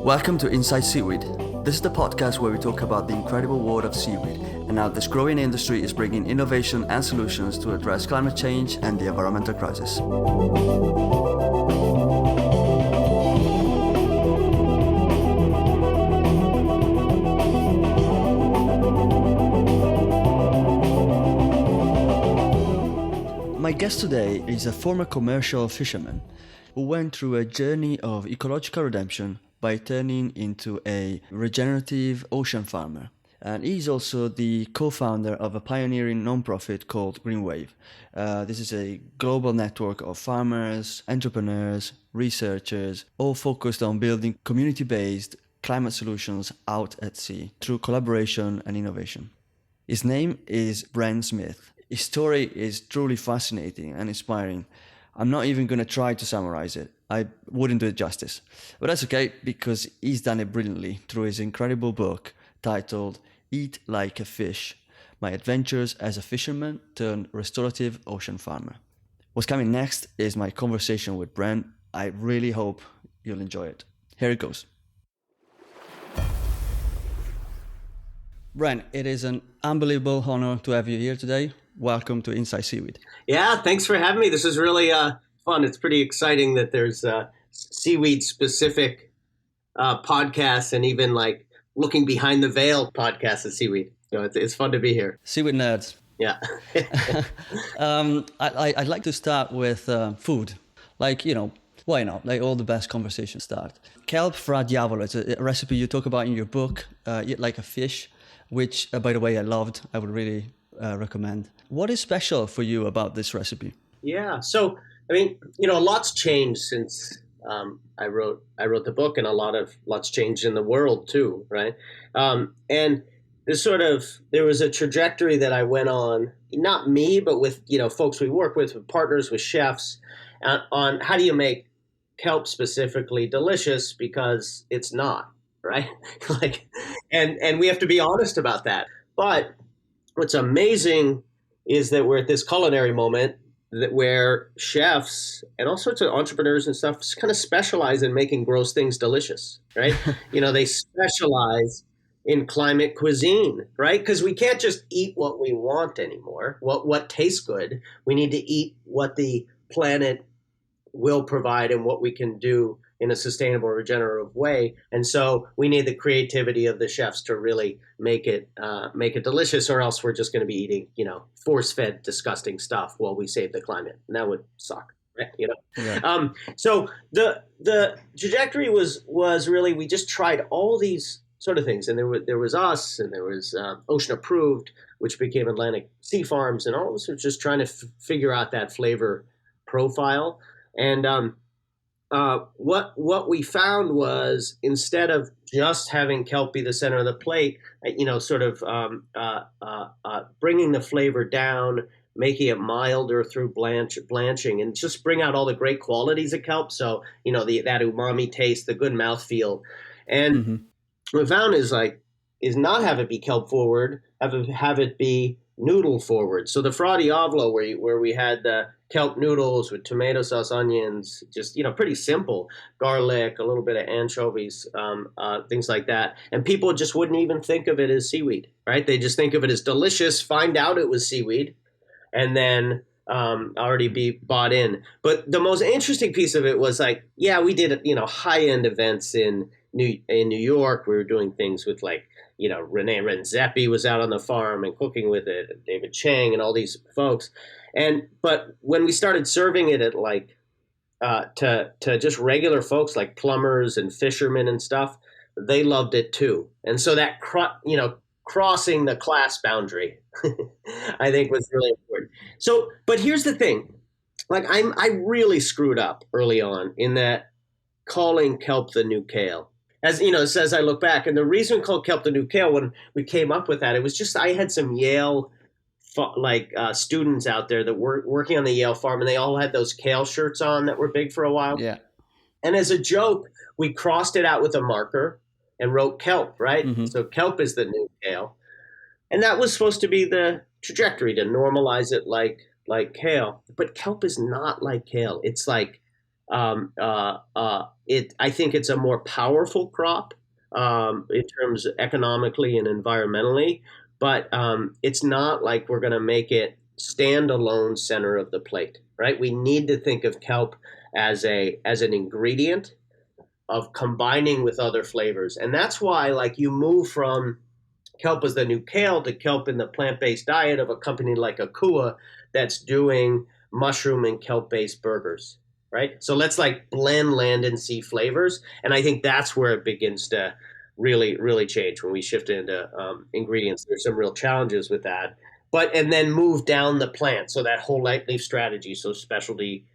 Welcome to Inside Seaweed. This is the podcast where we talk about the incredible world of seaweed and how this growing industry is bringing innovation and solutions to address climate change and the environmental crisis. My guest today is a former commercial fisherman who went through a journey of ecological redemption by turning into a regenerative ocean farmer. And he's also the co-founder of a pioneering non-profit called GreenWave. This is a global network of farmers, entrepreneurs, researchers, all focused on building community-based climate solutions out at sea through collaboration and innovation. His name is Bren Smith. His story is truly fascinating and inspiring. I'm not even going to try to summarize it. I wouldn't do it justice. But that's okay, because he's done it brilliantly through his incredible book titled Eat Like a Fish: My Adventures as a Fisherman Turned Restorative Ocean Farmer. What's coming next is my conversation with Bren. I really hope you'll enjoy it. Here it goes. Bren, it is an unbelievable honor to have you here today. Welcome to Inside Seaweed. Yeah, thanks for having me. This is really fun. It's pretty exciting that there's seaweed-specific podcasts and even like looking behind the veil podcasts of seaweed. So it's fun to be here. Seaweed nerds. Yeah. I'd like to start with food. Like, why not? Like all the best conversations start. Kelp fra diavolo. It's a recipe you talk about in your book, Eat Like a Fish, which, by the way, I loved. I would really recommend. What is special for you about this recipe? Yeah. So, I mean, a lot's changed since I wrote the book, and lots changed in the world too, right? And there was a trajectory that I went on, not me, but with, folks we work with partners, with chefs, on how do you make kelp specifically delicious, because it's not, right? and we have to be honest about that. But what's amazing is that we're at this culinary moment where chefs and all sorts of entrepreneurs and stuff kind of specialize in making gross things delicious, right? They specialize in climate cuisine, right? Because we can't just eat what we want anymore, what tastes good. We need to eat what the planet will provide and what we can do in a sustainable, regenerative way. And so we need the creativity of the chefs to really make it delicious, or else we're just going to be eating, force-fed, disgusting stuff while we save the climate. And that would suck, right? Yeah. So the trajectory was really, we just tried all these sort of things. And there was us, and there was Ocean Approved, which became Atlantic Sea Farms, and all of us were just trying to figure out that flavor profile. And what we found was, instead of just having kelp be the center of the plate, bringing the flavor down, making it milder through blanching, and just bring out all the great qualities of kelp. So, that umami taste, the good mouthfeel. And what we found is not have it be kelp forward, have it be noodle forward. So the fra diavolo, where we had the kelp noodles with tomato sauce, onions, just, pretty simple, garlic, a little bit of anchovies, things like that. And people just wouldn't even think of it as seaweed, right? They just think of it as delicious, find out it was seaweed, and then already be bought in. But the most interesting piece of it was we did, high-end events in New York. We were doing things with Rene Redzepi was out on the farm and cooking with it, and David Chang and all these folks. But when we started serving it at to just regular folks like plumbers and fishermen and stuff, they loved it too. And so that crossing the class boundary, I think, was really important. So, but here's the thing, I really screwed up early on in that calling kelp the new kale. As I look back, and the reason we called kelp the new kale, when we came up with that, it was just, I had some Yale students out there that were working on the Yale farm, and they all had those kale shirts on that were big for a while. Yeah. And as a joke, we crossed it out with a marker and wrote kelp, right? Mm-hmm. So kelp is the new kale. And that was supposed to be the trajectory, to normalize it like like kale, but kelp is not like kale. It's like it. I think it's a more powerful crop in terms economically and environmentally, but it's not like we're going to make it standalone center of the plate, right? We need to think of kelp as an ingredient of combining with other flavors, and that's why like you move from kelp as the new kale to kelp in the plant-based diet of a company like Akua that's doing mushroom and kelp-based burgers, right? So let's like blend land and sea flavors, and I think that's where it begins to really change when we shift into ingredients. There's some real challenges with that, but and then move down the plant. So that whole leaf strategy, so specialty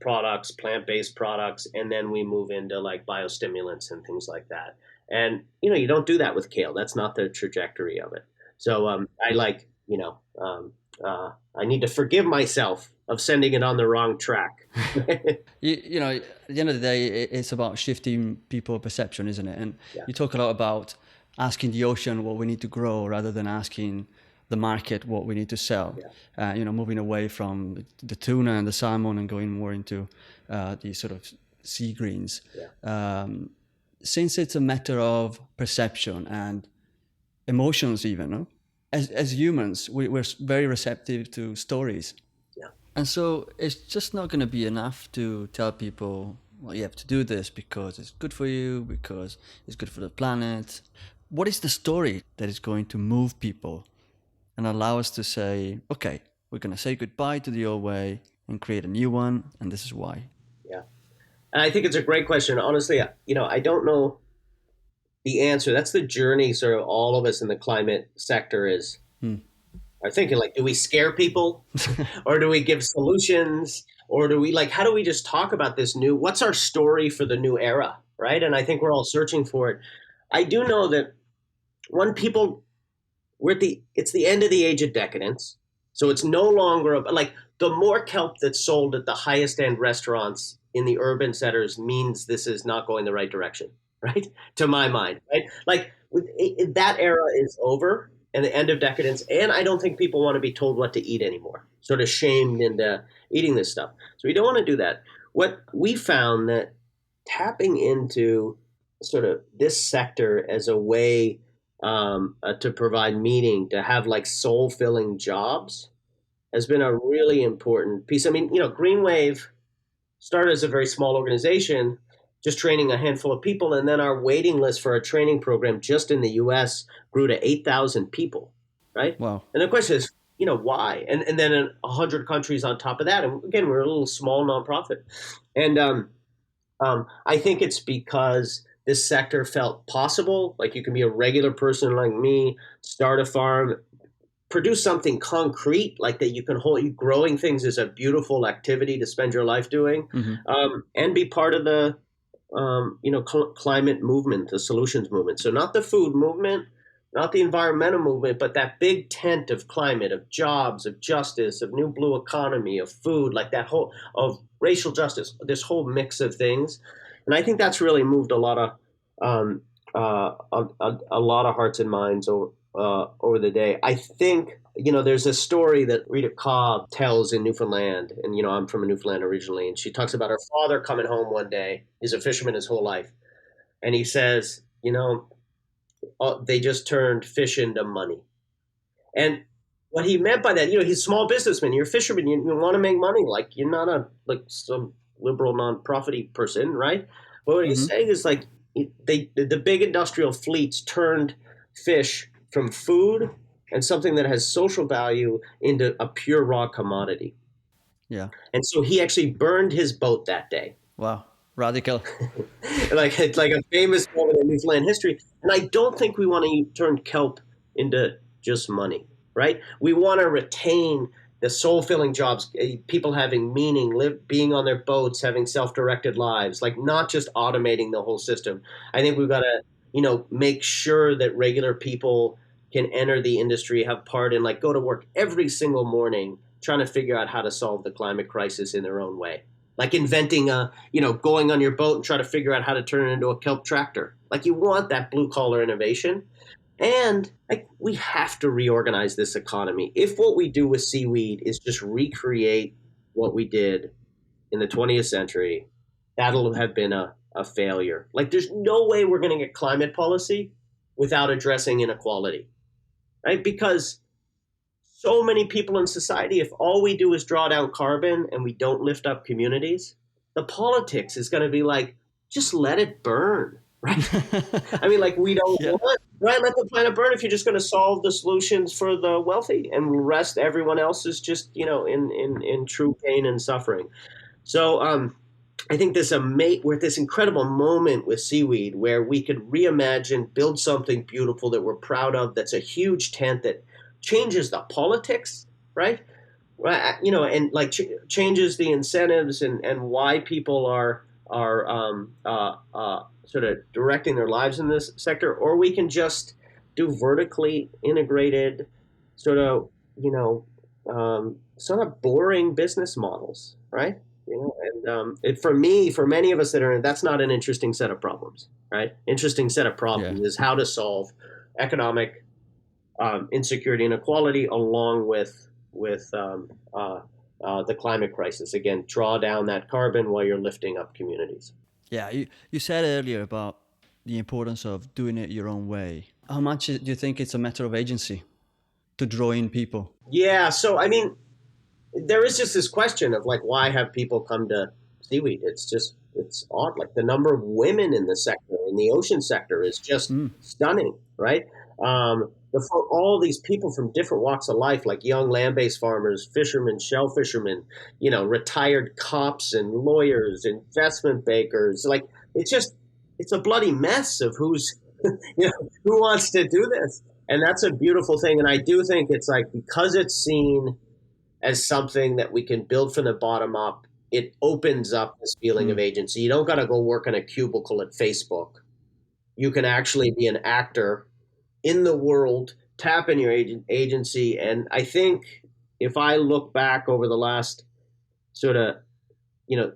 products, plant-based products, and then we move into like biostimulants and things like that. And you don't do that with kale. That's not the trajectory of it. So I like I need to forgive myself of sending it on the wrong track. At the end of the day, it's about shifting people perception, isn't it? And Yeah. you talk a lot about asking the ocean what we need to grow rather than asking the market what we need to sell. Yeah. Moving away from the tuna and the salmon and going more into the sort of sea greens. Yeah. Since it's a matter of perception and emotions even, no? As humans, we're very receptive to stories. Yeah. And so it's just not going to be enough to tell people, well, you have to do this because it's good for you, because it's good for the planet. What is the story that is going to move people and allow us to say, okay, we're going to say goodbye to the old way and create a new one, and this is why? Yeah. And I think it's a great question. Honestly, I don't know the answer. That's the journey sort of all of us in the climate sector are thinking, like, do we scare people or do we give solutions, or do we how do we just talk about this what's our story for the new era, right? And I think we're all searching for it. I do know that when people it's the end of the age of decadence. So it's no longer like the more kelp that's sold at the highest end restaurants in the urban centers means this is not going the right direction, right? To my mind, right? Like that era is over and the end of decadence. And I don't think people want to be told what to eat anymore, sort of shamed into eating this stuff. So we don't want to do that. What we found that tapping into sort of this sector as a way to provide meaning, to have like soul filling jobs has been a really important piece. I mean, GreenWave started as a very small organization, just training a handful of people. And then our waiting list for our training program just in the US grew to 8,000 people, right? Wow. And the question is, why? And then in 100 countries on top of that. And again, we're a little small nonprofit. And I think it's because this sector felt possible. Like you can be a regular person like me, start a farm, produce something concrete like that you can hold. Growing things is a beautiful activity to spend your life doing, and be part of the climate movement, the solutions movement. So not the food movement, not the environmental movement, but that big tent of climate, of jobs, of justice, of new blue economy, of food, like that whole of racial justice, this whole mix of things. And I think that's really moved a lot of hearts and minds over the day. I think there's a story that Rita Cobb tells in Newfoundland, and I'm from Newfoundland originally, and she talks about her father coming home one day. He's a fisherman his whole life, and he says, they just turned fish into money. And what he meant by that, he's a small businessman. You're a fisherman. You want to make money. Like you're not some liberal non-profity person, right? But what he's saying is like the big industrial fleets turned fish from food and something that has social value into a pure raw commodity. Yeah. And so he actually burned his boat that day. Wow. Radical. Like a famous moment in Newfoundland history. And I don't think we want to turn kelp into just money, right? We want to retain the soul-filling jobs, people having meaning, being on their boats, having self-directed lives, like not just automating the whole system. I think we've got to, make sure that regular people can enter the industry, have part in, like go to work every single morning trying to figure out how to solve the climate crisis in their own way. Like inventing going on your boat and try to figure out how to turn it into a kelp tractor. Like you want that blue collar innovation. And like, we have to reorganize this economy. If what we do with seaweed is just recreate what we did in the 20th century, that'll have been a failure. Like, there's no way we're going to get climate policy without addressing inequality, right? Because so many people in society, if all we do is draw down carbon and we don't lift up communities, the politics is going to be like, just let it burn, right? I mean, like, we don't Yeah. want, right? Let the planet burn if you're just going to solve the solutions for the wealthy, and the rest, everyone else is just, in true pain and suffering. So, I think we're at this incredible moment with seaweed where we could reimagine, build something beautiful that we're proud of. That's a huge tent that changes the politics, right? Right, and like changes the incentives and why people are sort of directing their lives in this sector, or we can just do vertically integrated, sort of sort of boring business models, right? For many of us that are in, that's not an interesting set of problems, right? Interesting set of Yeah. problems is how to solve economic insecurity and inequality, along with the climate crisis. Again, draw down that carbon while you're lifting up communities. Yeah, you said earlier about the importance of doing it your own way. How much do you think it's a matter of agency to draw in people? Yeah, so I mean, there is just this question of like, why have people come to seaweed? It's odd. Like, the number of women in the sector, in the ocean sector, is just Mm. stunning, right? For all these people from different walks of life, like young land-based farmers, fishermen, shell fishermen, retired cops and lawyers, investment bankers. Like, it's a bloody mess of who wants to do this. And that's a beautiful thing. And I do think it's like, because it's seen as something that we can build from the bottom up, it opens up this feeling of Mm. agency. You don't got to go work in a cubicle at Facebook. You can actually be an actor in the world, tap in your agency. And I think if I look back over the last sort of,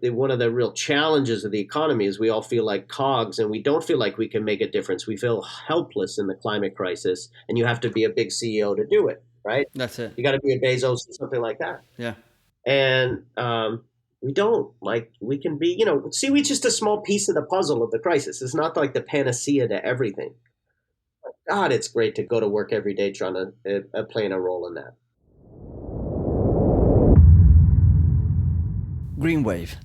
one of the real challenges of the economy is we all feel like cogs, and we don't feel like we can make a difference. We feel helpless in the climate crisis, and you have to be a big CEO to do it, right? That's it. You got to be a Bezos or something like that. Yeah. And we don't. Like, we can be, seaweed's just a small piece of the puzzle of the crisis. It's not like the panacea to everything. God, it's great to go to work every day trying to playing a role in that. GreenWave.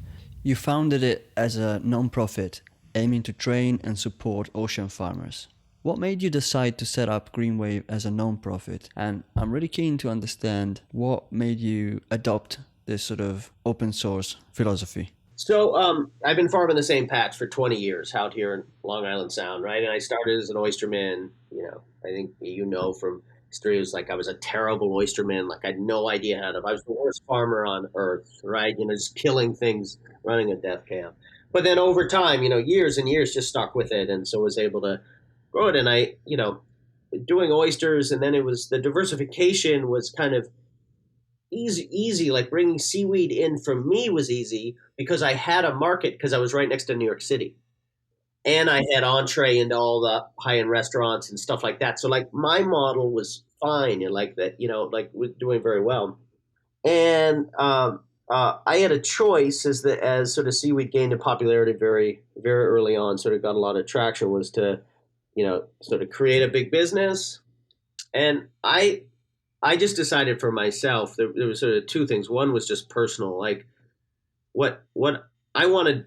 You founded it as a non-profit aiming to train and support ocean farmers. What made you decide to set up GreenWave as a non-profit? And I'm really keen to understand what made you adopt this sort of open source philosophy. So I've been farming the same patch for 20 years out here in Long Island Sound, right? And I started as an oysterman. I think from history, it was like I was a terrible oysterman. Like, I had no idea how to. I was the worst farmer on earth, right? Just killing things, running a death camp. But then over time, years and years, just stuck with it, and so was able to grow it. And I, doing oysters, and then it was the diversification was kind of easy. Like, bringing seaweed in for me was easy because I had a market, because I was right next to New York City, and I had entree into all the high-end restaurants and stuff like that. So like, my model was fine, and like that, like, was doing very well. And I had a choice as sort of seaweed gained in popularity very, very early on, sort of got a lot of traction, was to sort of create a big business. And I just decided for myself, there was sort of two things. One was just personal, like what I wanted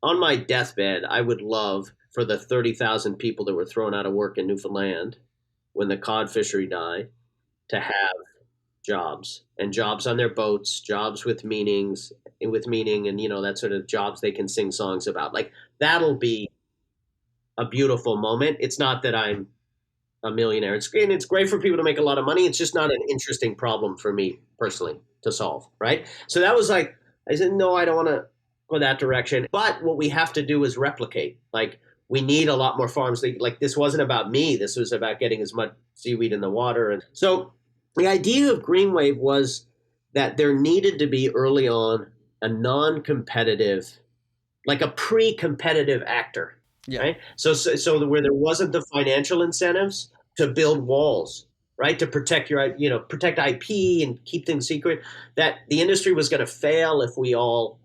on my deathbed. I would love for the 30,000 people that were thrown out of work in Newfoundland when the cod fishery died to have jobs, and jobs on their boats, jobs with meaning, and that sort of jobs they can sing songs about. Like, that'll be a beautiful moment. It's not that I'm a millionaire. It's great for people to make a lot of money. It's just not an interesting problem for me personally to solve, right? So that was like, I said, no, I don't want to go that direction. But what we have to do is replicate. Like, we need a lot more farms. Like, this wasn't about me. This was about getting as much seaweed in the water. And so the idea of GreenWave was that there needed to be early on a non-competitive, like a pre-competitive actor. Yeah. Right. So where there wasn't the financial incentives, to build walls, right? To protect protect IP and keep things secret. That the industry was going to fail if we all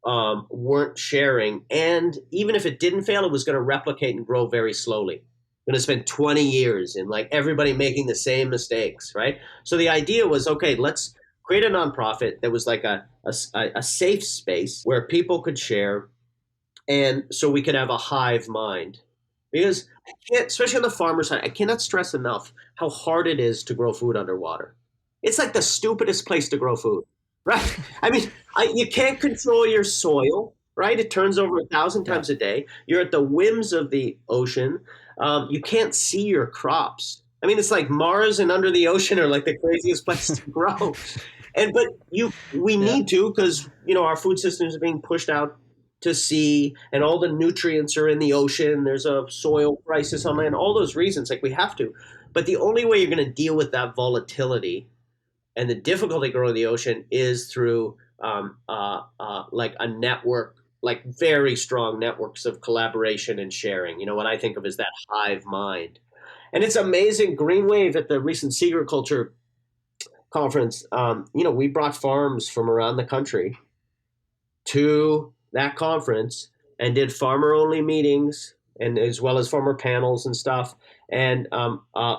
weren't sharing. And even if it didn't fail, it was going to replicate and grow very slowly. Going to spend 20 years in like everybody making the same mistakes, right? So the idea was, okay, let's create a nonprofit that was like a safe space where people could share, and so we could have a hive mind. Because I can't, especially on the farmer side, I cannot stress enough how hard it is to grow food underwater. It's like the stupidest place to grow food, right? I mean, you can't control your soil, right? It turns over 1,000 Yeah. times a day. You're at the whims of the ocean. You can't see your crops. I mean, it's like Mars and under the ocean are like the craziest places to grow. But we Yeah. need to, because our food systems are being pushed out to sea, and all the nutrients are in the ocean. There's a soil crisis on land. All those reasons, like we have to. But the only way you're going to deal with that volatility and the difficulty growing the ocean is through like a network, like very strong networks of collaboration and sharing. What I think of as that hive mind. And it's amazing. GreenWave at the recent Sea Agriculture conference, we brought farms from around the country to that conference and did farmer-only meetings, and as well as farmer panels and stuff, and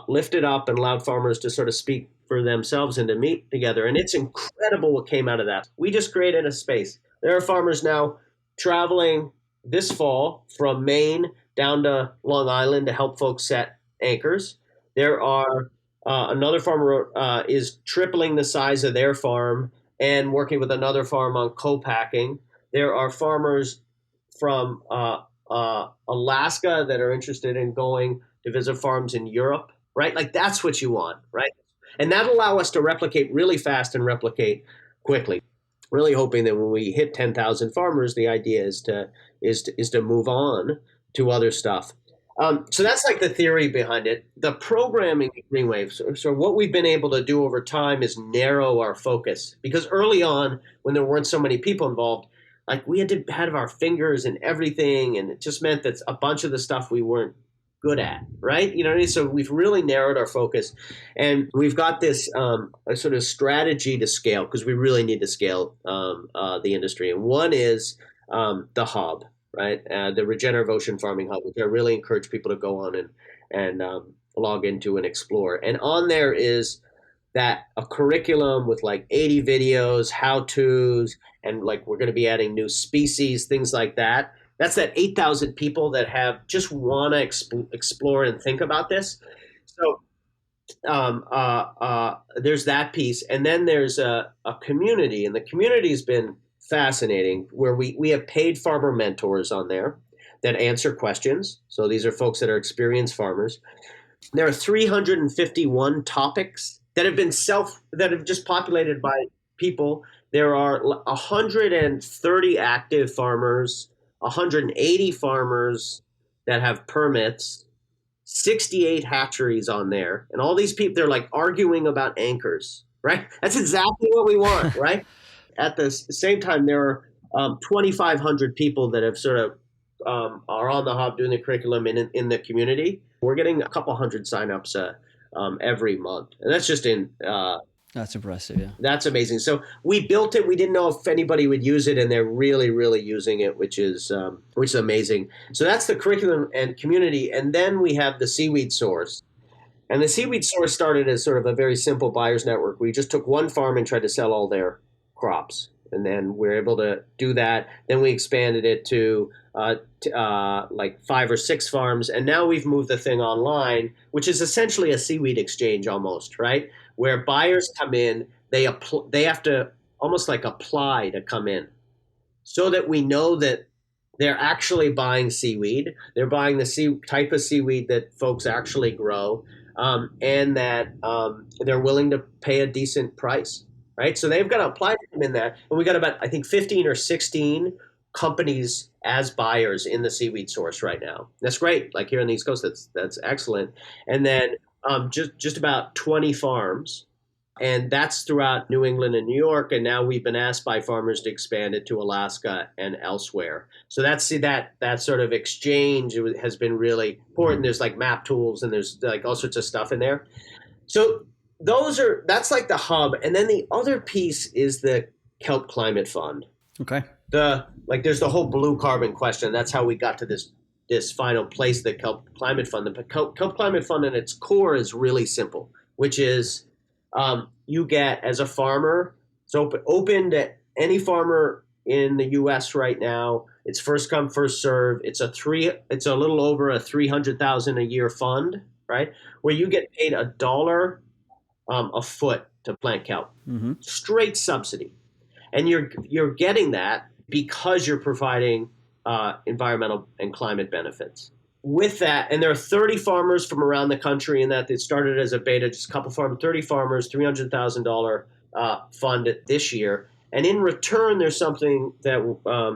lifted up and allowed farmers to sort of speak for themselves and to meet together. And it's incredible what came out of that. We just created a space. There are farmers now traveling this fall from Maine down to Long Island to help folks set anchors. There are another farmer is tripling the size of their farm and working with another farm on co-packing. There are farmers from Alaska that are interested in going to visit farms in Europe, right? Like that's what you want, right? And that'll allow us to replicate really fast and replicate quickly. Really hoping that when we hit 10,000 farmers, the idea is to move on to other stuff. So that's like the theory behind it. The programming in GreenWave. So what we've been able to do over time is narrow our focus, because early on, when there weren't so many people involved, like we had to have our fingers in everything, and it just meant that a bunch of the stuff we weren't good at, right? You know what I mean? So we've really narrowed our focus, and we've got this a sort of strategy to scale, because we really need to scale the industry. And one is the hub, right? The regenerative ocean farming hub, which I really encourage people to go on and log into and explore. And on there is that a curriculum with like 80 videos, how-tos, and like we're going to be adding new species, things like that. That's that 8,000 people that have just want to explore and think about this. So there's that piece, and then there's a community, and the community's been fascinating, where we have paid farmer mentors on there that answer questions. So these are folks that are experienced farmers. There are 351 topics that have just populated by people. There are 130 active farmers, 180 farmers that have permits, 68 hatcheries on there, and all these people, they're like arguing about anchors, right? That's exactly what we want, right? At the same time, there are 2,500 people that have sort of are on the hub doing the curriculum in the community. We're getting a couple hundred signups every month, and that's just in. That's impressive, yeah. That's amazing. So we built it. We didn't know if anybody would use it, and they're really, really using it, which is amazing. So that's the curriculum and community, and then we have the Seaweed Source. And the Seaweed Source started as sort of a very simple buyers network. We just took one farm and tried to sell all their crops, and then we're able to do that. Then we expanded it to like 5 or 6 farms, and now we've moved the thing online, which is essentially a seaweed exchange almost, right? Where buyers come in, they have to almost like apply to come in, so that we know that they're actually buying seaweed. They're buying the type of seaweed that folks actually grow, and that they're willing to pay a decent price, right? So they've got to apply to come in that. And we got about, I think, 15 or 16 companies as buyers in the Seaweed Source right now. That's great. Like here on the East Coast, that's excellent. And then just about 20 farms And that's throughout New England and New York. And now we've been asked by farmers to expand it to Alaska and elsewhere. So that sort of exchange has been really important. There's like map tools and there's like all sorts of stuff in there. So that's like the hub. And then the other piece is the Kelp Climate Fund. Okay. There's the whole blue carbon question. That's how we got to this final place, the Kelp Climate Fund. The Kelp Climate Fund at its core is really simple, which is you get, as a farmer, it's open to any farmer in the U.S. right now. It's first come, first serve. It's a little over a $300,000 a year fund, right? Where you get paid $1 a foot to plant kelp, straight subsidy, and you're getting that because you're providing environmental and climate benefits. With that, and there are 30 farmers from around the country in that. It started as a beta, just a couple farmers, 30 farmers, $300,000 fund this year. And in return, there's something that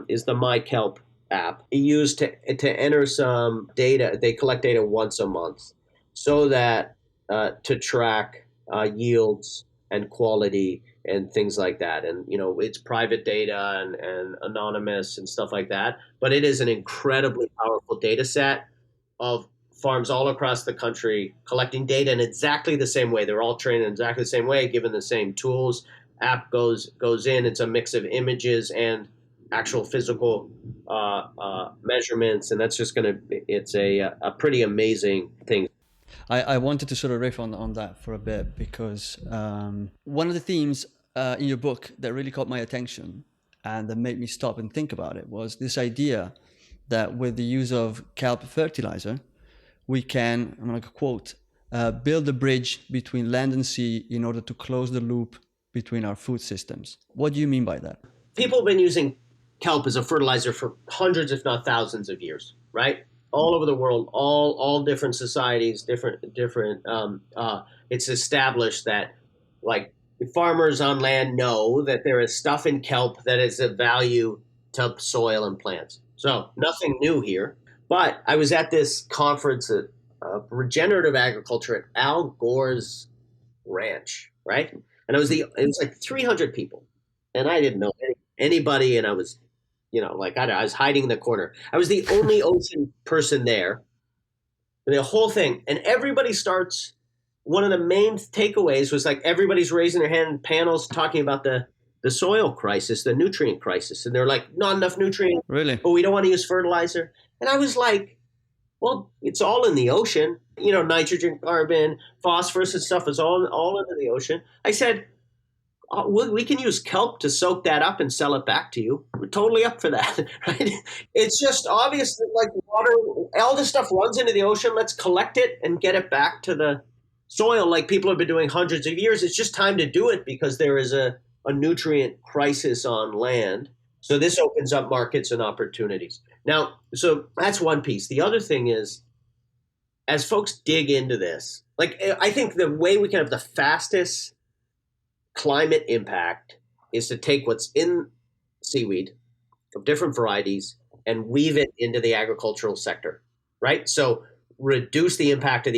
is the MyKelp app. It used to enter some data. They collect data once a month so that to track yields and quality and things like that. And, it's private data and anonymous and stuff like that. But it is an incredibly powerful data set of farms all across the country collecting data in exactly the same way. They're all trained in exactly the same way, given the same tools. App goes in. It's a mix of images and actual physical measurements, and that's just it's a pretty amazing thing. I wanted to sort of riff on that for a bit because one of the themes in your book that really caught my attention and that made me stop and think about it was this idea that with the use of kelp fertilizer, we can, I'm going to quote, build a bridge between land and sea in order to close the loop between our food systems. What do you mean by that? People have been using kelp as a fertilizer for hundreds, if not thousands of years, right? All over the world, all different societies, different. It's established that, like, farmers on land know that there is stuff in kelp that is of value to soil and plants. So nothing new here. But I was at this conference at regenerative agriculture at Al Gore's ranch, right? And it was like 300 people, and I didn't know anybody, and I was, I was hiding in the corner. I was the only ocean person there, and the whole thing, and everybody starts. One of the main takeaways was like everybody's raising their hand in panels talking about the soil crisis, the nutrient crisis, and they're like, not enough nutrients. Really? But we don't want to use fertilizer. And I was like, well, it's all in the ocean. Nitrogen, carbon, phosphorus and stuff is all into the ocean. I said, we can use kelp to soak that up and sell it back to you. We're totally up for that, right? It's just obvious that, like, water, all this stuff runs into the ocean. Let's collect it and get it back to the soil like people have been doing hundreds of years. It's just time to do it because there is a nutrient crisis on land. So this opens up markets and opportunities. Now, so that's one piece. The other thing is, as folks dig into this, like, I think the way we can have the fastest climate impact is to take what's in seaweed of different varieties and weave it into the agricultural sector, right? So reduce the impact of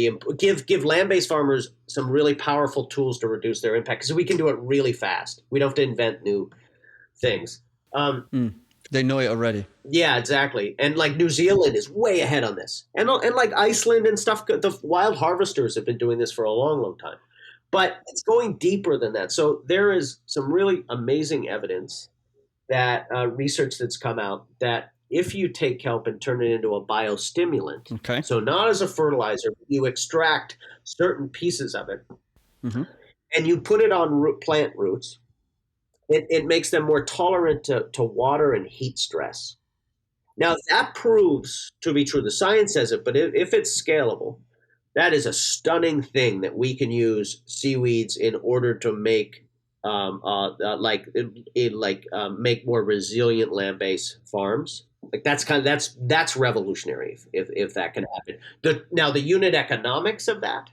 give land-based farmers some really powerful tools to reduce their impact because we can do it really fast. We don't have to invent new things. They know it already. Yeah, exactly. And like New Zealand is way ahead on this. And like Iceland and stuff, the wild harvesters have been doing this for a long, long time. But it's going deeper than that. So there is some really amazing evidence that research that's come out that if you take kelp and turn it into a biostimulant, okay, so not as a fertilizer, you extract certain pieces of it, and you put it on plant roots, it makes them more tolerant to water and heat stress. Now, that proves to be true. The science says it, but if it's scalable, that is a stunning thing that we can use seaweeds in order to make make more resilient land-based farms. Like that's revolutionary if that can happen. Now the unit economics of that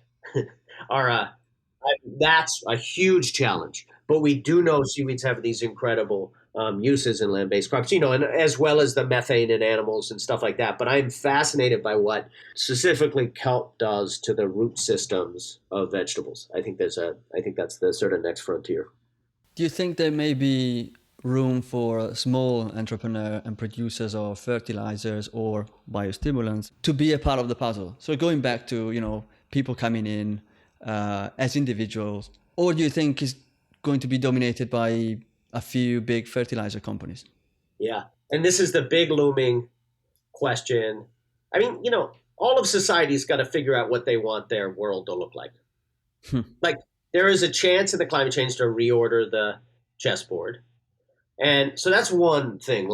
that's a huge challenge. But we do know seaweeds have these incredible uses in land-based crops, and as well as the methane in animals and stuff like that. But I'm fascinated by what specifically kelp does to the root systems of vegetables. I think that's the sort of next frontier. Do you think there may be room for small entrepreneur and producers of fertilizers or biostimulants to be a part of the puzzle? So going back to, people coming in as individuals, or do you think it's going to be dominated by a few big fertilizer companies? Yeah. And this is the big looming question. I mean, all of society's got to figure out what they want their world to look like. Like, there is a chance in the climate change to reorder the chessboard. And so that's one thing.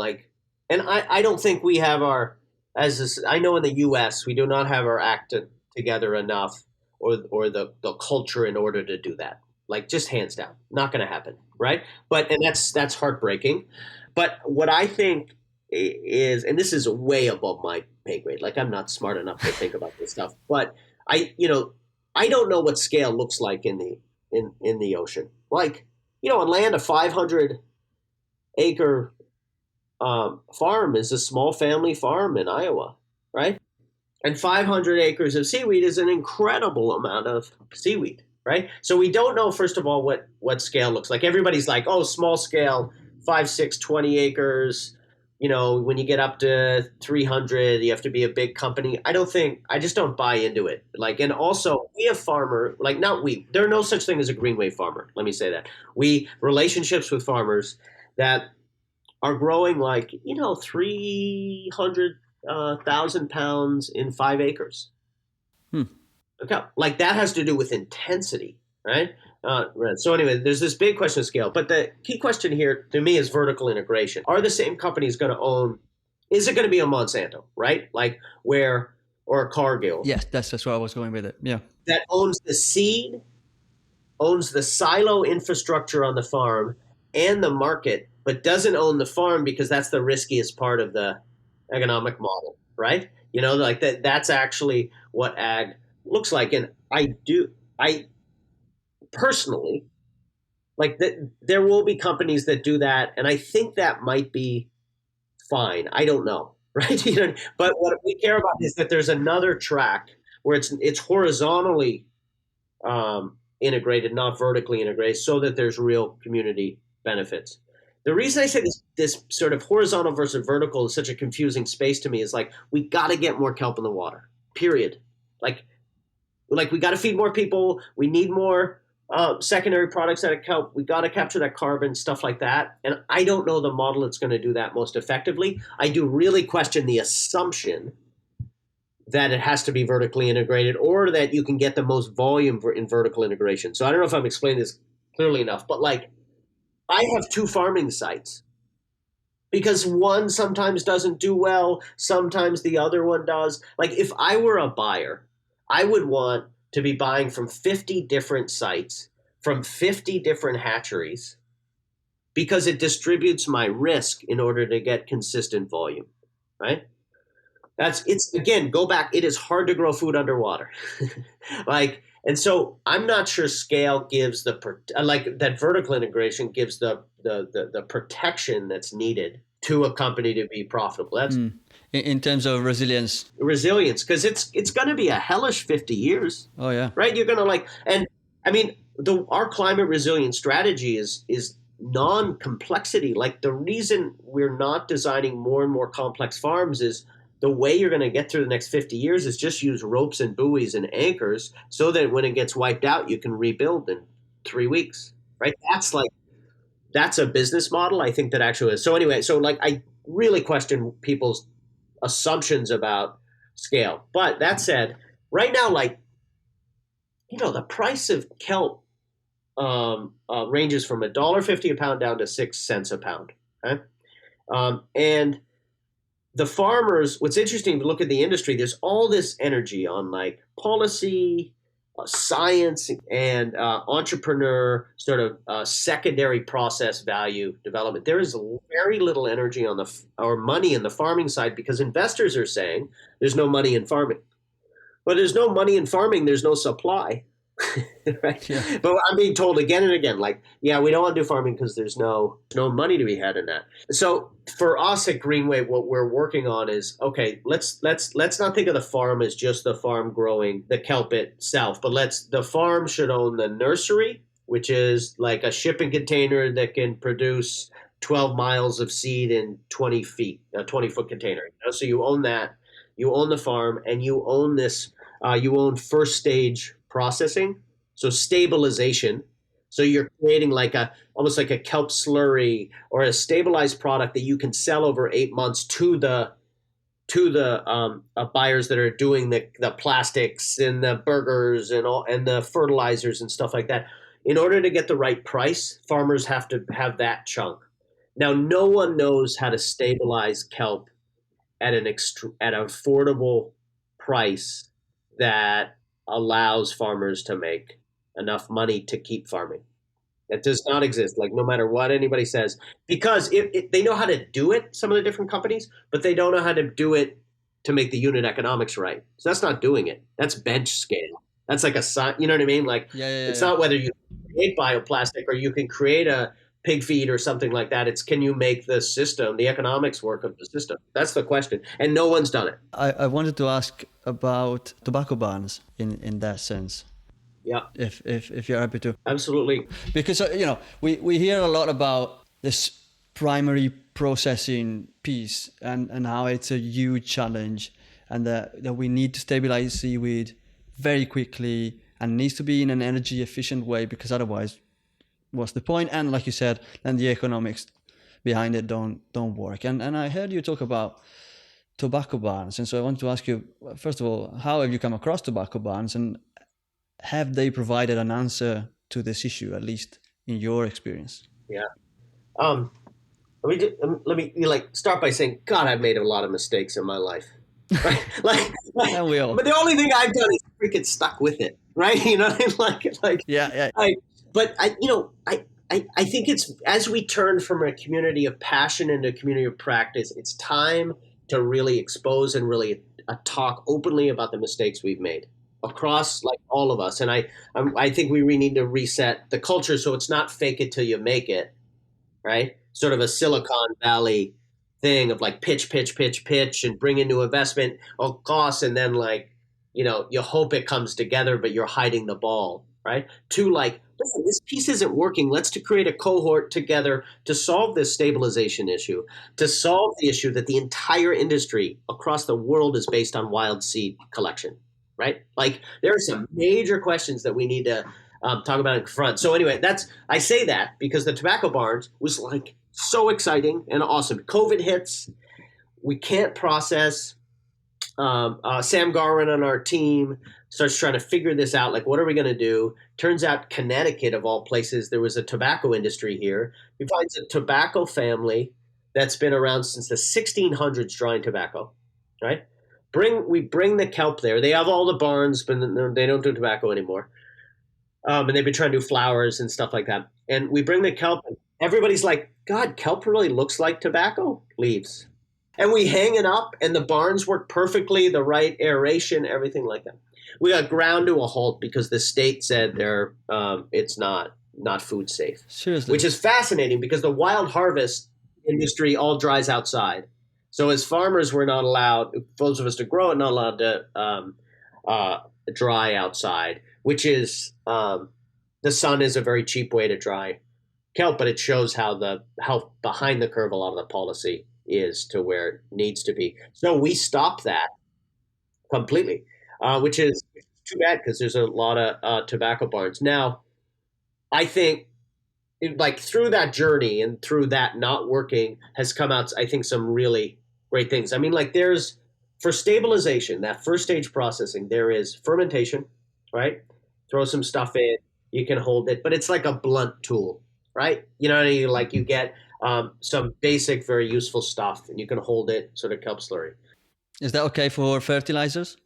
And I don't think we have I know in the US, we do not have our act together enough or the culture in order to do that. Just hands down, not going to happen, right? And that's heartbreaking. But what I think is, and this is way above my pay grade, I'm not smart enough to think about this stuff, but I don't know what scale looks like in the ocean. On land, a 500 acre farm is a small family farm in Iowa, right? And 500 acres of seaweed is an incredible amount of seaweed. Right. So we don't know, first of all, what scale looks like. Everybody's like, oh, small scale, 5, 6, 20 acres. When you get up to 300, you have to be a big company. I just don't buy into it. And also we have there are no such thing as a GreenWave farmer. Let me say that. Relationships with farmers that are growing 300,000 pounds in 5 acres. Okay. That has to do with intensity, right? So anyway, there's this big question of scale. But the key question here to me is vertical integration. Are the same companies going to own? Is it going to be a Monsanto, right? Or a Cargill? Yes, that's where I was going with it. Yeah. That owns the seed, owns the silo infrastructure on the farm and the market, but doesn't own the farm because that's the riskiest part of the economic model, right? That's actually what ag looks like. And I personally, there will be companies that do that. And I think that might be fine. I don't know. Right. But what we care about is that there's another track where it's horizontally integrated, not vertically integrated, so that there's real community benefits. The reason I say this sort of horizontal versus vertical is such a confusing space to me is we got to get more kelp in the water, period. We got to feed more people. We need more secondary products out of kelp. We got to capture that carbon, stuff like that. And I don't know the model that's going to do that most effectively. I do really question the assumption that it has to be vertically integrated or that you can get the most volume in vertical integration. So I don't know if I'm explaining this clearly enough, but I have 2 farming sites because one sometimes doesn't do well. Sometimes the other one does. If I were a buyer, I would want to be buying from 50 different sites, from 50 different hatcheries, because it distributes my risk in order to get consistent volume, right? Go back. It is hard to grow food underwater. And so I'm not sure scale gives that vertical integration gives the protection that's needed to a company to be profitable. That's in terms of resilience, because it's going to be a hellish 50 years. Oh yeah, right. You're going to and I mean our climate resilience strategy is non-complexity. The reason we're not designing more and more complex farms is the way you're going to get through the next 50 years is just use ropes and buoys and anchors so that when it gets wiped out, you can rebuild in 3 weeks, right? That's a business model. I think that actually is. So anyway, I really question people's assumptions about scale. But that said, right now, the price of kelp ranges from $1.50 a pound down to 6 cents a pound. Okay? And the farmers, what's interesting to look at the industry, there's all this energy on policy, science, and entrepreneur sort of secondary process value development. There is very little energy or money in the farming side because investors are saying there's no money in farming. But there's no money in farming, there's no supply. Right? Yeah. But I'm being told again and again, like, yeah, we don't want to do farming because there's no money to be had in that. So for us at GreenWave, what we're working on is, okay, let's not think of the farm as just the farm growing the kelp itself, but the farm should own the nursery, which is like a shipping container that can produce 12 miles of seed in 20 feet, a 20-foot container. So you own that, you own the farm, and you own this. You own first stage processing, so stabilization. So you're creating like almost like a kelp slurry or a stabilized product that you can sell over 8 months to the buyers that are doing the plastics and the burgers and all and the fertilizers and stuff like that. In order to get the right price, farmers have to have that chunk. Now, no one knows how to stabilize kelp at at an affordable price that allows farmers to make enough money to keep farming. That does not exist. Like no matter what anybody says, because they know how to do it, some of the different companies, but they don't know how to do it to make the unit economics right. So that's not doing it. That's bench scale. That's like you know what I mean? Like Yeah, yeah, it's yeah. not whether you create bioplastic or you can create a pig feed or something like that. It's can you make the system, the economics work of the system? That's the question. And no one's done it. I wanted to ask about tobacco barns in that sense, Yeah, if you're happy to. absolutely. Because, we hear a lot about this primary processing piece and how it's a huge challenge and that we need to stabilize seaweed very quickly and needs to be in an energy efficient way because otherwise what's the point? And like you said, then the economics behind it don't work. And I heard you talk about tobacco barns. And so I want to ask you, first of all, how have you come across tobacco barns and have they provided an answer to this issue, at least in your experience? Yeah. Um, let me like start by saying, God, I've made a lot of mistakes in my life. Right? And we all. But the only thing I've done is freaking stuck with it. Right? You know, like Yeah, yeah. I think it's as we turn from a community of passion into a community of practice, it's time to really expose and really talk openly about the mistakes we've made across like all of us. And I think we really need to reset the culture so it's not fake it till you make it, right? Sort of a Silicon Valley thing of like pitch, pitch, pitch, pitch, and bring in new investment on costs, and then like you hope it comes together, but you're hiding the ball, right? To like, listen, this piece isn't working. Let's to create a cohort together to solve this stabilization issue, to solve the issue that the entire industry across the world is based on wild seed collection, right? Like there are some major questions that we need to talk about in front. So anyway, I say that because the tobacco barns was like so exciting and awesome. COVID hits, we can't process. Sam Garwin on our team starts trying to figure this out. Like, what are we going to do? Turns out Connecticut, of all places, there was a tobacco industry here. He finds a tobacco family that's been around since the 1600s drying tobacco, right? We bring the kelp there. They have all the barns, but they don't do tobacco anymore. And they've been trying to do flowers and stuff like that. And we bring the kelp, and everybody's like, God, kelp really looks like tobacco leaves. And we hang it up, and the barns work perfectly, the right aeration, everything like that. We got ground to a halt because the state said it's not food safe. Seriously. Which is fascinating because the wild harvest industry all dries outside. So as farmers, we're not allowed, those of us to grow it, not allowed to dry outside, which is the sun is a very cheap way to dry kelp, but it shows how behind the curve a lot of the policy is to where it needs to be. So we stop that completely, which is too bad because there's a lot of tobacco barns. Now, I think like through that journey and through that not working has come out, I think, some really great things. I mean, like there's for stabilization, that first stage processing, there is fermentation, right? Throw some stuff in, you can hold it, but it's like a blunt tool, right? You know, you get some basic, very useful stuff, and you can hold it, sort of kelp slurry. Is that okay for fertilizers?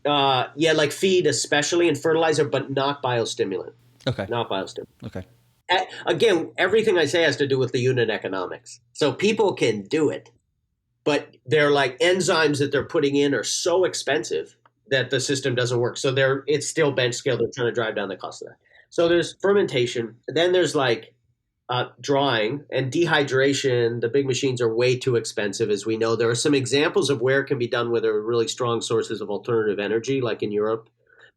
Yeah, like feed especially and fertilizer, but not biostimulant. Okay. Not biostimulant. Okay. Again, everything I say has to do with the unit economics. So people can do it, but they're like enzymes that they're putting in are so expensive that the system doesn't work. So it's still bench scale. They're trying to drive down the cost of that. So there's fermentation. Then there's like drying and dehydration. The big machines are way too expensive, as we know. There are some examples of where it can be done where there are really strong sources of alternative energy, like in Europe,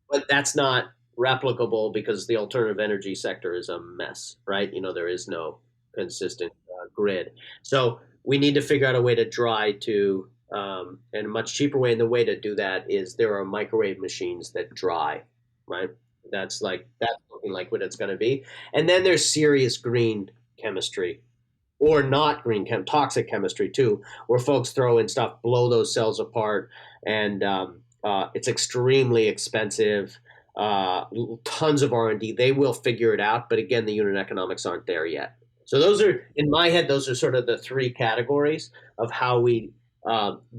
but that's not replicable because the alternative energy sector is a mess, right? There is no consistent grid. So we need to figure out a way to dry to, and a much cheaper way. And the way to do that is there are microwave machines that dry, right? That's looking like what it's going to be. And then there's serious green chemistry, or not toxic chemistry too, where folks throw in stuff, blow those cells apart, and it's extremely expensive. Tons of R&D. They will figure it out, but again, the unit economics aren't there yet. So those are, in my head, those are sort of the three categories of how we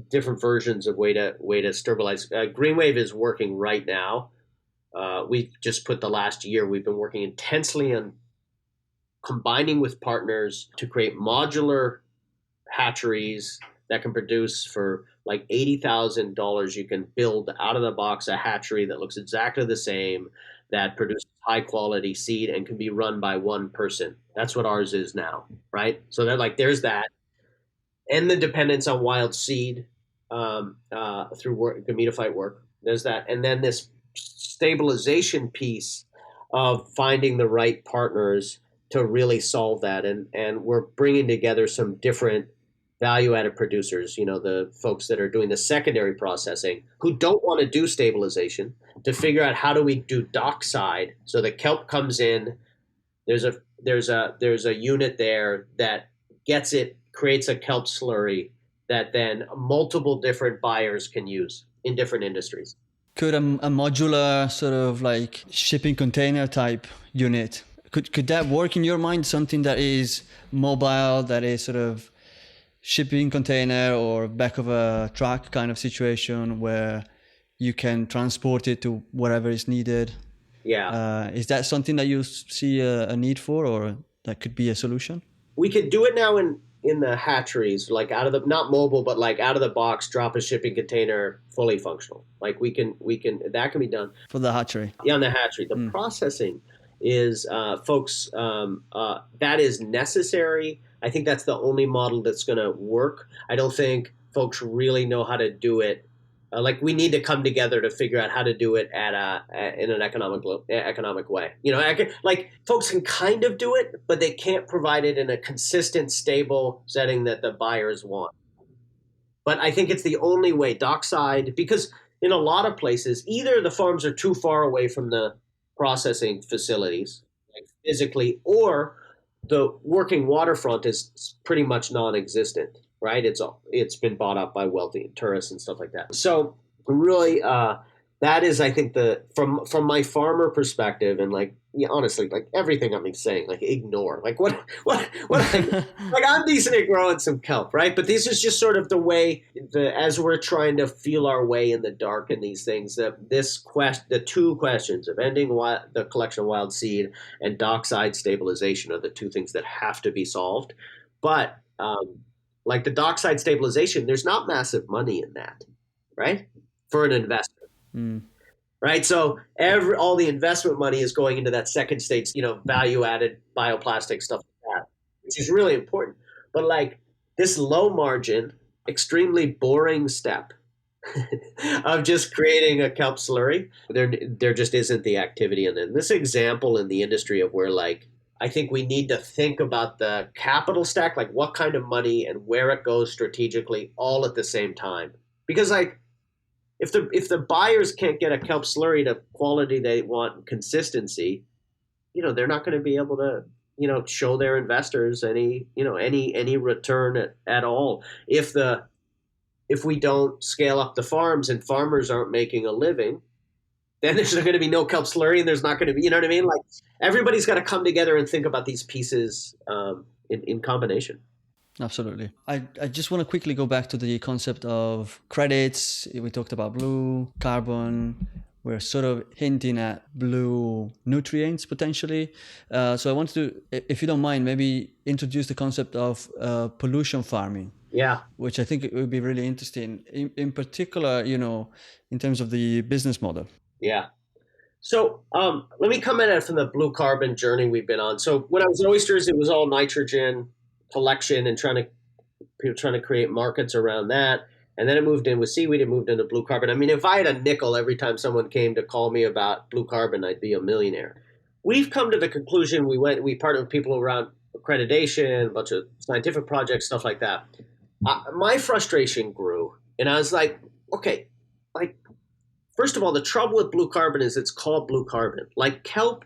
different versions of way to stabilize. GreenWave is working right now. We've just put the last year, we've been working intensely on combining with partners to create modular hatcheries that can produce for like $80,000. You can build out of the box a hatchery that looks exactly the same, that produces high quality seed and can be run by one person. That's what ours is now, right? So there's that. And the dependence on wild seed through gametophyte work. There's that. And then this stabilization piece of finding the right partners to really solve that. And we're bringing together some different value-added producers, the folks that are doing the secondary processing who don't want to do stabilization, to figure out how do we do dockside so the kelp comes in. There's a unit there that gets it, creates a kelp slurry that then multiple different buyers can use in different industries. Could a modular sort of like shipping container type unit, could that work in your mind? Something that is mobile, that is sort of shipping container or back of a truck kind of situation where you can transport it to wherever is needed? Yeah. Is that something that you see a need for, or that could be a solution? We could do it now in the hatcheries, like out of the, not mobile, but like out of the box, drop a shipping container, fully functional. Like we can, that can be done. For the hatchery? Yeah, on the hatchery. The processing is, folks, that is necessary. I think that's the only model that's going to work. I don't think folks really know how to do it. We need to come together to figure out how to do it in an economic way. Folks can kind of do it, but they can't provide it in a consistent, stable setting that the buyers want. But I think it's the only way, dockside, because in a lot of places, either the farms are too far away from the processing facilities, like physically, or the working waterfront is pretty much non-existent, right? It's been bought up by wealthy tourists and stuff like that. So really, that is, I think, from my farmer perspective, and honestly, everything I'm saying, ignore, I'm decent at growing some kelp, right? But this is just sort of the way as we're trying to feel our way in the dark in these things, the two questions of ending the collection of wild seed and dockside stabilization are the two things that have to be solved. But the dockside stabilization, there's not massive money in that, right? For an investor. Right. So all the investment money is going into that second stage, value added bioplastic stuff like that, which is really important. But this low margin, extremely boring step of just creating a kelp slurry, there just isn't the activity in it. This example in the industry of where I think we need to think about the capital stack, what kind of money and where it goes strategically all at the same time. Because if the buyers can't get a kelp slurry to quality they want and consistency, they're not going to be able to, show their investors any return at all. If we don't scale up the farms and farmers aren't making a living, then there's going to be no kelp slurry, and there's not going to be, you know what I mean? Everybody's got to come together and think about these pieces in combination. Absolutely. I just want to quickly go back to the concept of credits. We talked about blue, carbon. We're sort of hinting at blue nutrients potentially. So I wanted to, if you don't mind, maybe introduce the concept of pollution farming. Yeah. which I think it would be really interesting. In particular, in terms of the business model. Yeah. So let me come at it from the blue carbon journey we've been on. So when I was at Oysters, it was all nitrogen collection and trying to create markets around that. And then it moved in with seaweed. It moved into blue carbon. I mean, if I had a nickel every time someone came to call me about blue carbon, I'd be a millionaire. We've come to the conclusion. We partnered with people around accreditation, a bunch of scientific projects, stuff like that. My frustration grew, and I was like, okay, like, first of all, the trouble with blue carbon is it's called blue carbon. Like kelp,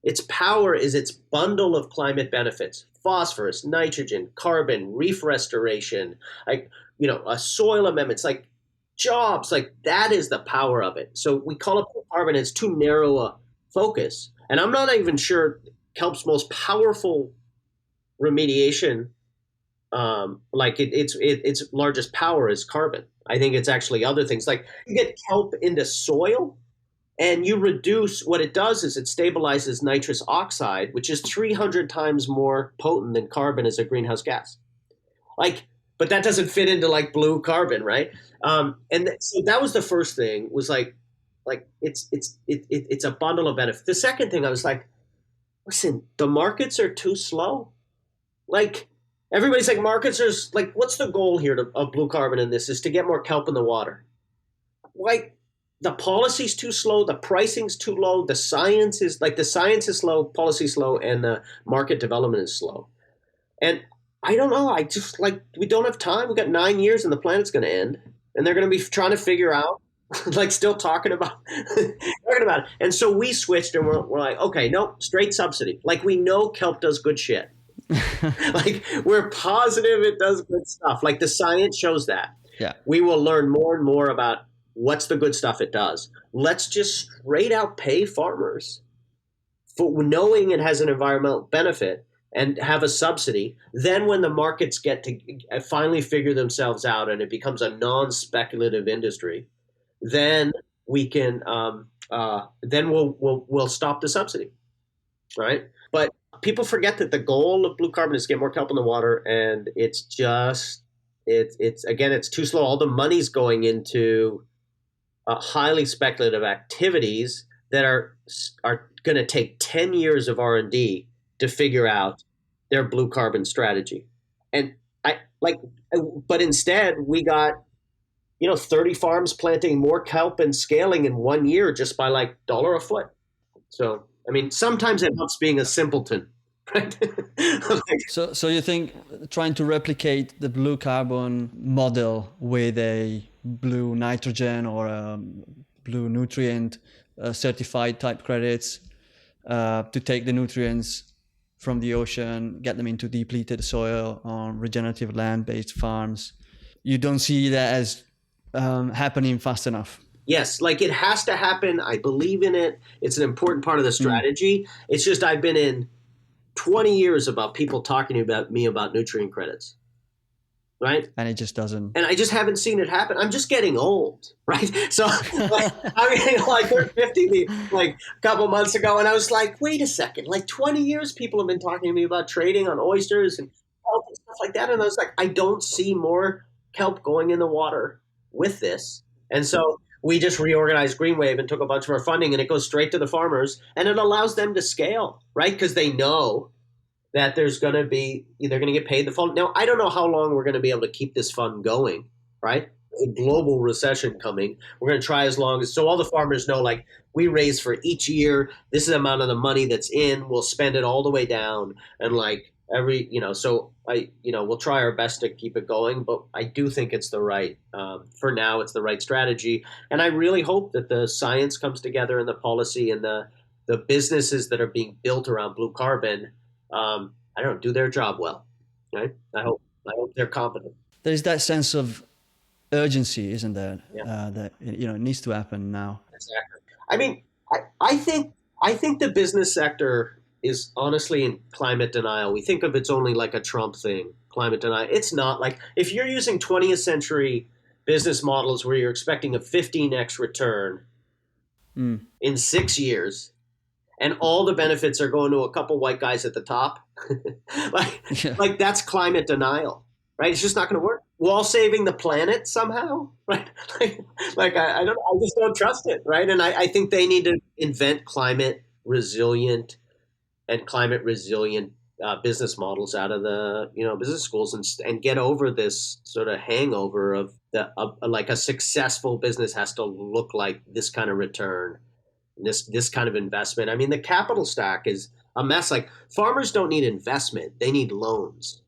its power is its bundle of climate benefits: phosphorus, nitrogen, carbon, reef restoration, soil amendments, like jobs. Like that is the power of it. So we call it blue carbon. It's too narrow a focus, and I'm not even sure kelp's most powerful remediation, its largest power is carbon. I think it's actually other things. Like you get kelp into soil and you reduce, what it does is it stabilizes nitrous oxide, which is 300 times more potent than carbon as a greenhouse gas. But that doesn't fit into like blue carbon, right? So that was the first thing, was like it's a bundle of benefits. The second thing, I was like, listen, the markets are too slow. Like everybody's like, markets are like, what's the goal here of blue carbon in this? Is to get more kelp in the water. Like the policy's too slow, the pricing's too low, the science is slow, policy slow, and the market development is slow. And I don't know. I just we don't have time. We've got 9 years and the planet's going to end, and they're going to be trying to figure out, still talking about it. And so we switched, and we're like, okay, no, straight subsidy. Like we know kelp does good shit. Like we're positive it does good stuff. Like the science shows that. Yeah. We will learn more and more about what's the good stuff it does. Let's just straight out pay farmers for knowing it has an environmental benefit and have a subsidy. Then when the markets get to finally figure themselves out and it becomes a non-speculative industry, then we can then we'll stop the subsidy, right? But people forget that the goal of blue carbon is to get more kelp in the water, and it's too slow. All the money's going into highly speculative activities that are going to take 10 years of R&D to figure out their blue carbon strategy. And but instead we got 30 farms planting more kelp and scaling in 1 year just by like $1 a foot. So I mean, sometimes it helps being a simpleton, right? So you think trying to replicate the blue carbon model with a blue nitrogen or a blue nutrient certified type credits to take the nutrients from the ocean, get them into depleted soil on regenerative land-based farms, you don't see that as happening fast enough? Yes, like it has to happen. I believe in it. It's an important part of the strategy. It's just I've been in 20 years about people talking about me about nutrient credits, right? And it just doesn't. And I just haven't seen it happen. I'm just getting old, right? So I'm getting like 50 like a couple months ago, and I was like, wait a second, like 20 years people have been talking to me about trading on oysters and kelp and stuff like that. And I was like, I don't see more kelp going in the water with this. And so we just reorganized GreenWave and took a bunch of our funding, and it goes straight to the farmers, and it allows them to scale, right? Because they know that they're going to get paid the fund. Now, I don't know how long we're going to be able to keep this fund going, right? A global recession coming. We're going to try as long as, so all the farmers know, like, we raise for each year, this is the amount of the money that's in, we'll spend it all the way down, and like we'll try our best to keep it going, but I do think it's for now, it's the right strategy. And I really hope that the science comes together and the policy and the businesses that are being built around blue carbon, do their job well, right? I hope they're competent. There's that sense of urgency, isn't there? Yeah. That it needs to happen now. Exactly. I mean, I think the business sector is honestly in climate denial. We think of it's only like a Trump thing, climate denial. It's not. Like if you're using 20th century business models where you're expecting a 15x return in 6 years, and all the benefits are going to a couple white guys at the top, like that's climate denial. right? It's just not going to work. While saving the planet somehow, right? like, I just don't trust it, right? And I think they need to invent climate resilient business models out of the business schools and get over this sort of hangover of like a successful business has to look like this kind of return, this kind of investment. I mean, the capital stack is a mess. Like farmers don't need investment; they need loans,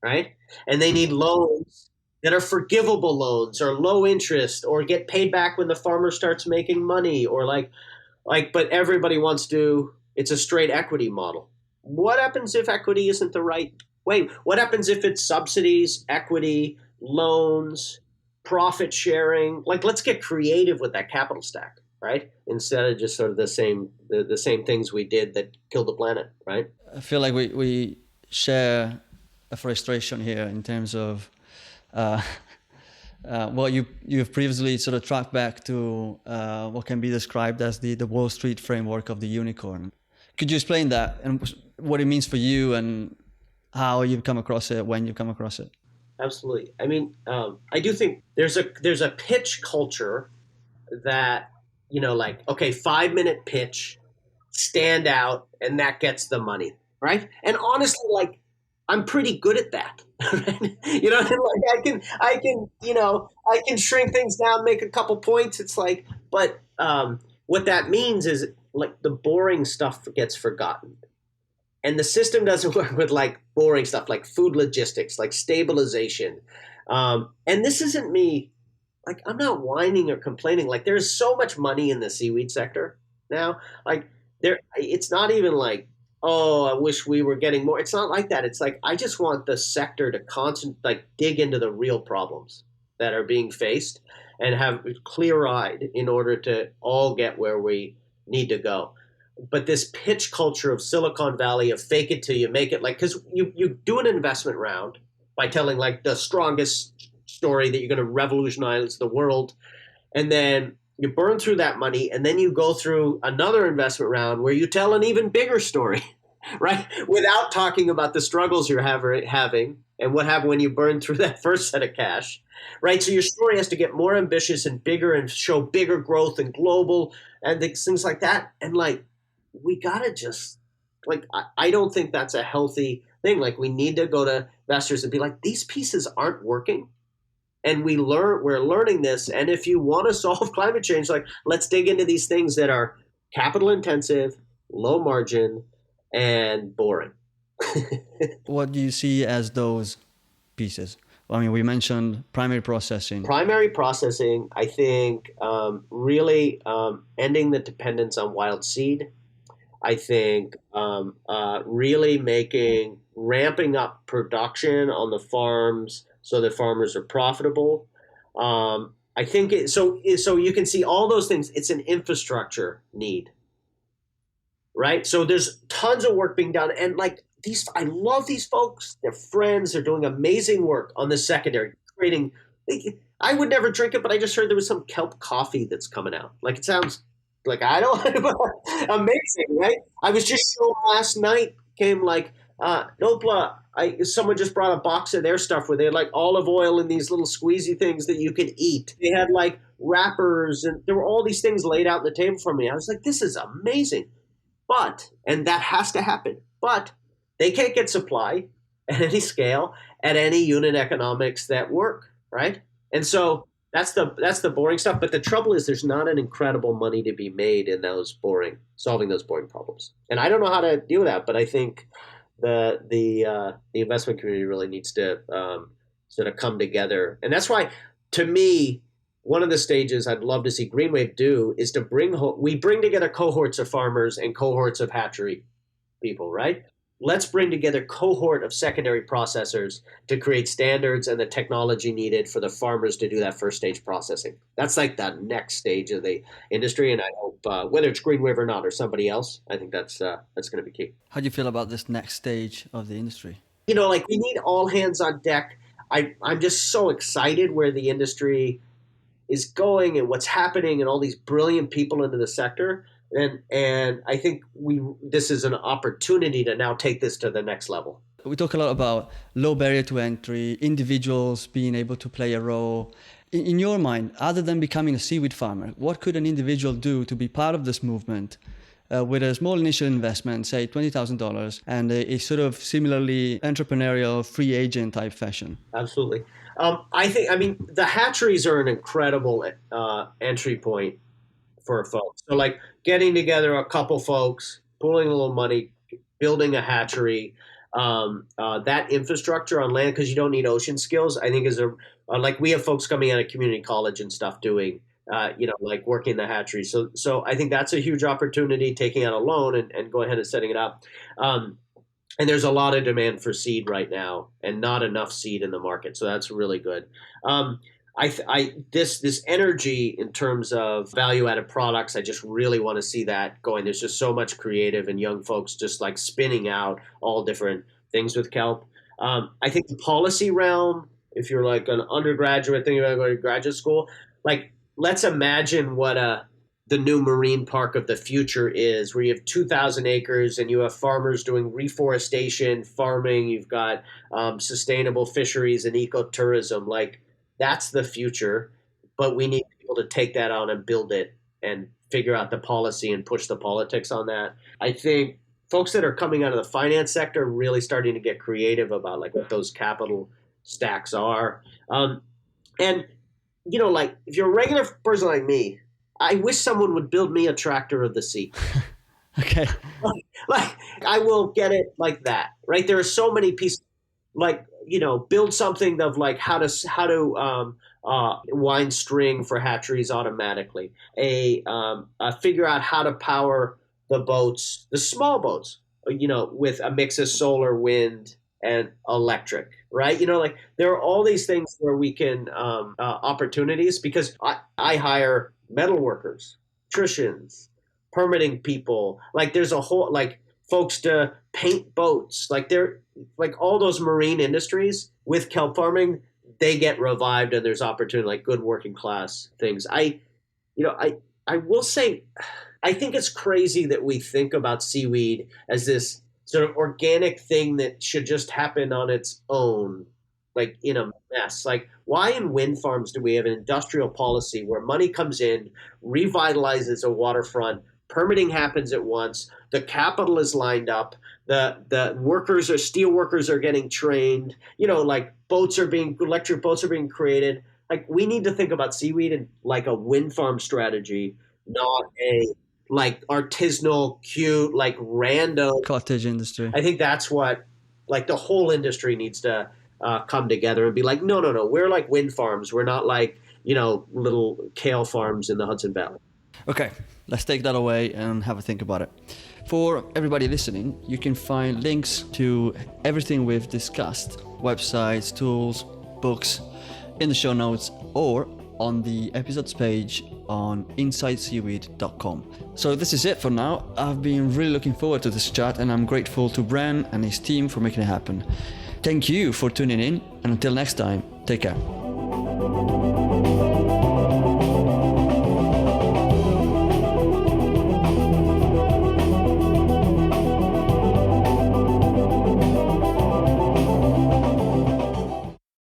right? And they need loans that are forgivable loans or low interest or get paid back when the farmer starts making money or but everybody wants to it's a straight equity model. What happens if equity isn't the right way? What happens if it's subsidies, equity, loans, profit sharing? Like let's get creative with that capital stack, right? Instead of just sort of the same things we did that killed the planet, right? I feel like we share a frustration here in terms of uh, well, you've previously sort of tracked back to what can be described as the Wall Street framework of the unicorn. Could you explain that and what it means for you and how you've come across it, when you come across it? Absolutely. I mean, I do think there's a pitch culture that like okay, 5 minute pitch, stand out, and that gets the money, right? And honestly, like I'm pretty good at that. Right? Like I can shrink things down, make a couple points. It's like, but what that means is like the boring stuff gets forgotten, and the system doesn't work with like boring stuff like food logistics, like stabilization. And this isn't me. Like I'm not whining or complaining. Like there's so much money in the seaweed sector now. Like it's not even like, oh, I wish we were getting more. It's not like that. It's like I just want the sector to dig into the real problems that are being faced and have clear-eyed in order to all get where we need to go. But this pitch culture of Silicon Valley, of fake it till you make it, like because you do an investment round by telling like the strongest story that you're going to revolutionize the world, and then you burn through that money, and then you go through another investment round where you tell an even bigger story, right? Without talking about the struggles you're having and what happened when you burn through that first set of cash, right? So your story has to get more ambitious and bigger and show bigger growth and global and things like that. And like, we gotta just like, I don't think that's a healthy thing. Like, we need to go to investors and be like, these pieces aren't working. And we're learning this. And if you want to solve climate change, like let's dig into these things that are capital intensive, low margin, and boring. What do you see as those pieces? I mean, we mentioned primary processing. Primary processing, I think, really ending the dependence on wild seed. I think really ramping up production on the farms so that farmers are profitable. I think so you can see all those things. It's an infrastructure need, right? So there's tons of work being done, and like I love these folks. They're friends. They're doing amazing work on the secondary, creating. I would never drink it, but I just heard there was some kelp coffee that's coming out. Like it sounds like I don't amazing, right? I was just shown last night. Came like Nopla. Someone just brought a box of their stuff where they had like olive oil and these little squeezy things that you could eat. They had like wrappers and there were all these things laid out on the table for me. I was like, this is amazing. And that has to happen. But they can't get supply at any scale, at any unit economics that work, right? And so that's the boring stuff. But the trouble is there's not an incredible money to be made in solving those boring problems. And I don't know how to deal with that, but I think the investment community really needs to sort of come together. And that's why, to me, one of the stages I'd love to see GreenWave do is to bring together cohorts of farmers and cohorts of hatchery people, right? Let's bring together cohort of secondary processors to create standards and the technology needed for the farmers to do that first stage processing. That's like the next stage of the industry, and I hope whether it's GreenWave or not or somebody else, I think that's going to be key. How do you feel about this next stage of the industry? Like we need all hands on deck. I'm just so excited where the industry is going and what's happening and all these brilliant people into the sector. And I think this is an opportunity to now take this to the next level. We talk a lot about low barrier to entry, individuals being able to play a role. In your mind, other than becoming a seaweed farmer, what could an individual do to be part of this movement with a small initial investment, say $20,000, and a sort of similarly entrepreneurial free agent type fashion? Absolutely. I mean, the hatcheries are an incredible entry point for folks. So, like, getting together a couple folks, pooling a little money, building a hatchery, that infrastructure on land, because you don't need ocean skills, I think is like, we have folks coming out of community college and stuff doing, like working the hatchery. So I think that's a huge opportunity, taking out a loan and going ahead and setting it up. And there's a lot of demand for seed right now, and not enough seed in the market, so that's really good. This energy in terms of value-added products, I just really want to see that going. There's just so much creative and young folks just like spinning out all different things with kelp. I think the policy realm, if you're like an undergraduate thinking about going to graduate school, like, let's imagine what the new marine park of the future is, where you have 2,000 acres and you have farmers doing reforestation, farming, you've got sustainable fisheries and ecotourism. Like, that's the future, but we need people to take that on and build it and figure out the policy and push the politics on that. I think folks that are coming out of the finance sector are really starting to get creative about like what those capital stacks are. And, like, if you're a regular person like me, I wish someone would build me a tractor of the sea. Okay. Like, I will get it like that, right? There are so many pieces, like, build something of like how to wind string for hatcheries automatically. Figure out how to power the boats, the small boats, with a mix of solar, wind, and electric, right? Like, there are all these things where we can opportunities, because I hire metal workers, electricians, permitting people. Like, there's a whole, like, folks to paint boats. Like, they're like all those marine industries with kelp farming, they get revived, and there's opportunity, like good working class things. I will say, I think it's crazy that we think about seaweed as this sort of organic thing that should just happen on its own, like in a mess. Like, why in wind farms do we have an industrial policy where money comes in, revitalizes a waterfront, permitting happens at once, the capital is lined up, the workers or steel workers are getting trained, like electric boats are being created. Like, we need to think about seaweed in like a wind farm strategy, not a like artisanal, cute, like random Cottage industry. I think that's what, like, the whole industry needs to come together and be like, no, we're like wind farms. We're not like, little kale farms in the Hudson Valley. Okay, let's take that away and have a think about it. For everybody listening, you can find links to everything we've discussed, websites, tools, books, in the show notes or on the episodes page on insideseaweed.com. So this is it for now. I've been really looking forward to this chat, and I'm grateful to Bren and his team for making it happen. Thank you for tuning in, and until next time, take care.